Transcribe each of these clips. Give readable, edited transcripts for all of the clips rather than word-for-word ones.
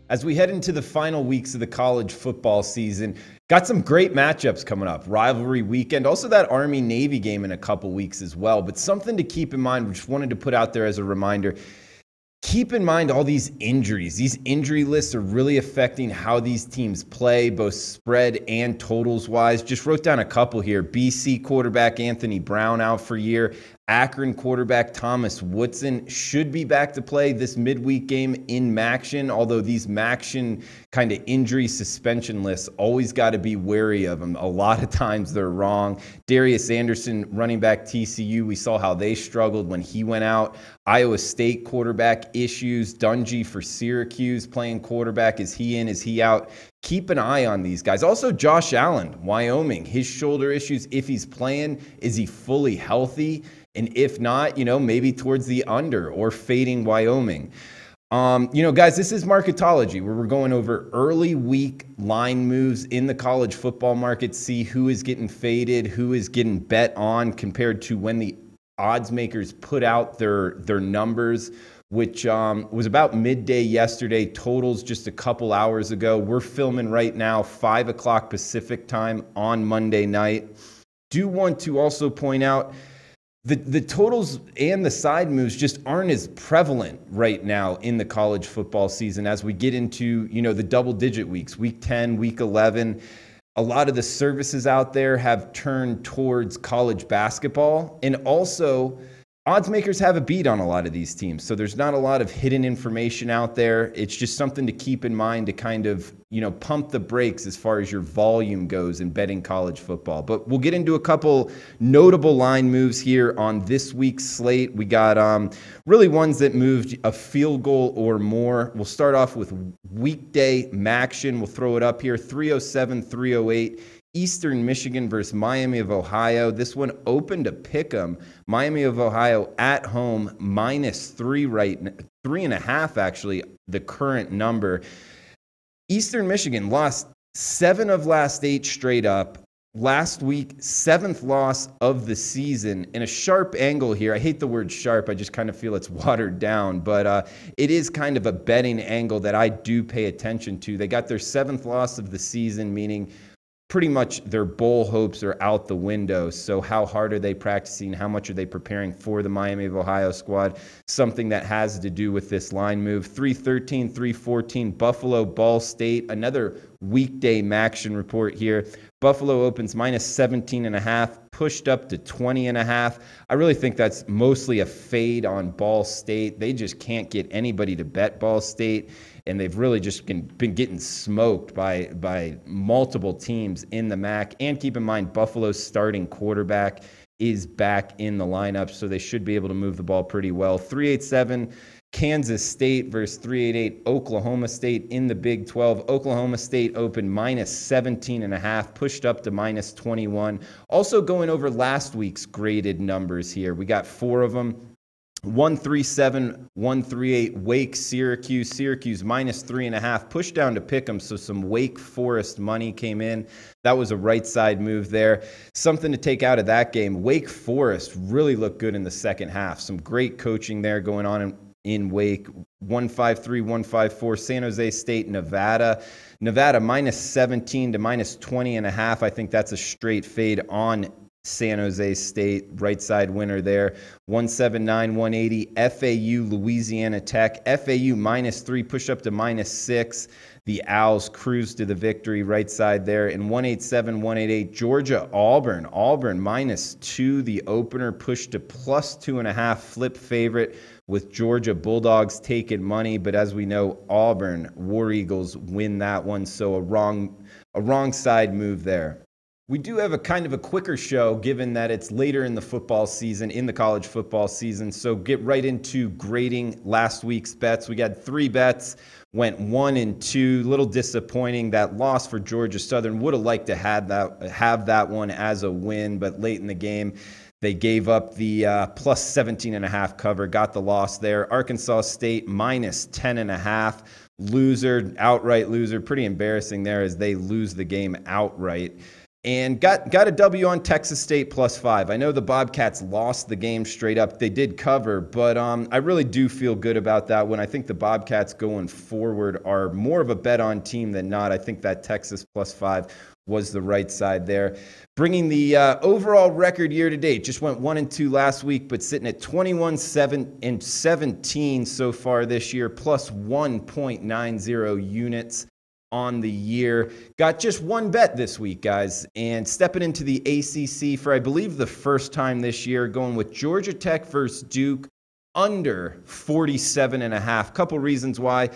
As we head into the final weeks of the college football season, got some great matchups coming up. Rivalry weekend, also that Army-Navy game in a couple weeks as well. But something to keep in mind, we just wanted to put out there as a reminder, keep in mind all these injuries. These injury lists are really affecting how these teams play, both spread and totals-wise. Just wrote down a couple here. BC quarterback Anthony Brown out for a year. Akron quarterback Thomas Woodson should be back to play this midweek game in Maction, although these Maction kind of injury suspension lists, always got to be wary of them. A lot of times they're wrong. Darius Anderson, running back TCU, we saw how they struggled when he went out. Iowa State quarterback issues. Dungy for Syracuse playing quarterback. Is he in? Is he out? Keep an eye on these guys. Also, Josh Allen, Wyoming, his shoulder issues. If he's playing, is he fully healthy? And if not, maybe towards the under or fading Wyoming. Guys, this is Marketology, where we're going over early week line moves in the college football market, see who is getting faded, who is getting bet on compared to when the odds makers put out their numbers, which was about midday yesterday, totals just a couple hours ago. We're filming right now, 5 o'clock Pacific time on Monday night. Do want to also point out the totals and the side moves just aren't as prevalent right now in the college football season as we get into, the double-digit weeks, week 10, week 11. A lot of the services out there have turned towards college basketball, and also odds makers have a beat on a lot of these teams. So there's not a lot of hidden information out there. It's just something to keep in mind to kind of, pump the brakes as far as your volume goes in betting college football. But we'll get into a couple notable line moves here on this week's slate. We got really ones that moved a field goal or more. We'll start off with weekday Maction. We'll throw it up here, 307, 308. Eastern Michigan versus Miami of Ohio. This one opened to pick 'em. Miami of Ohio at home, -3.5 actually, the current number. Eastern Michigan lost 7 of last 8 straight up. Last week, 7th loss of the season. In a sharp angle here, I hate the word sharp, I just kind of feel it's watered down, but it is kind of a betting angle that I do pay attention to. They got their 7th loss of the season, meaning pretty much their bowl hopes are out the window. So how hard are they practicing? How much are they preparing for the Miami of Ohio squad? Something that has to do with this line move. 313, 314, Buffalo, Ball State. Another weekday Maction report here. Buffalo opens -17.5, pushed up to 20.5. I really think that's mostly a fade on Ball State. They just can't get anybody to bet Ball State, and they've really just been getting smoked by multiple teams in the MAC. And keep in mind, Buffalo's starting quarterback is back in the lineup, so they should be able to move the ball pretty well. 387, Kansas State versus 388, Oklahoma State in the Big 12. Oklahoma State opened -17.5, pushed up to -21. Also going over last week's graded numbers here. We got 4 of them. 137, 138, Wake, Syracuse. Syracuse -3.5, pushed down to pick 'em, so some Wake Forest money came in. That was a right side move there. Something to take out of that game. Wake Forest really looked good in the second half. Some great coaching there going on in Wake. 153, 154, San Jose State, Nevada. Nevada -17 to -20.5. I think that's a straight fade on San Jose State, right side winner there. 179, 180, FAU, Louisiana Tech. FAU -3, push up to -6. The Owls cruise to the victory, right side there. And 187, 188, Georgia, Auburn. Auburn -2, the opener, pushed to +2.5, flip favorite with Georgia Bulldogs taking money. But as we know, Auburn, War Eagles win that one. So a wrong side move there. We do have a kind of a quicker show given that it's later in the football season, in the college football season. So get right into grading last week's bets. We got 3 bets, went 1 and 2. Little disappointing. That loss for Georgia Southern. Would have liked to have that one as a win, but late in the game, they gave up the +17.5 cover, got the loss there. Arkansas State -10.5. Loser, outright loser. Pretty embarrassing there as they lose the game outright. And got a W on Texas State +5. I know the Bobcats lost the game straight up. They did cover, but I really do feel good about that one. I think the Bobcats going forward are more of a bet on team than not. I think that Texas +5 was the right side there. Bringing the overall record year to date, just went 1-2 last week, but sitting at 21-17 so far this year, plus 1.90 units on the year. Got just one bet this week, guys, and stepping into the ACC for, I believe, the first time this year, going with Georgia Tech versus Duke under 47.5. Couple reasons why.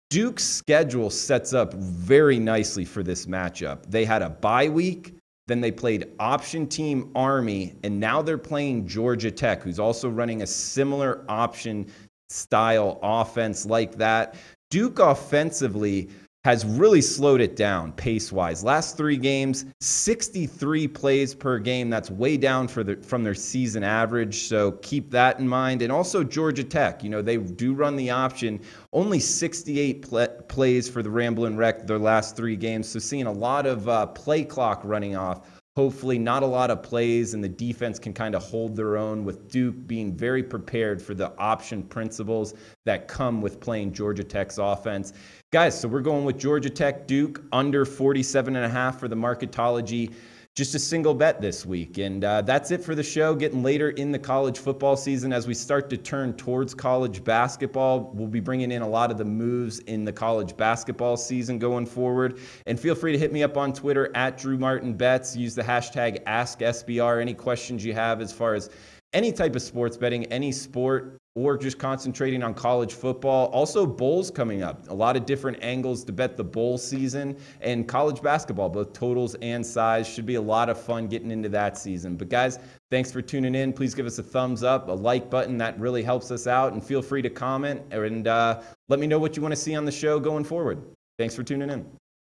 Duke's schedule sets up very nicely for this matchup. They had a bye week, then they played option team Army, and now they're playing Georgia Tech, who's also running a similar option style offense like that. Duke offensively has really slowed it down pace-wise. Last 3 games, 63 plays per game. That's way down from their season average, so keep that in mind. And also Georgia Tech, they do run the option. Only 68 plays for the Ramblin' Wreck their last 3 games, so seeing a lot of play clock running off. Hopefully not a lot of plays, and the defense can kind of hold their own, with Duke being very prepared for the option principles that come with playing Georgia Tech's offense. Guys, so we're going with Georgia Tech Duke under 47.5 for the Marketology. Just a single bet this week. And that's it for the show. Getting later in the college football season, as we start to turn towards college basketball, we'll be bringing in a lot of the moves in the college basketball season going forward. And feel free to hit me up on Twitter at DrewMartinBets. Use the hashtag AskSBR. Any questions you have as far as any type of sports betting, any sport, or just concentrating on college football. Also, bowls coming up. A lot of different angles to bet the bowl season, and college basketball, both totals and size. Should be a lot of fun getting into that season. But guys, thanks for tuning in. Please give us a thumbs up, a like button. That really helps us out. And feel free to comment and let me know what you want to see on the show going forward. Thanks for tuning in.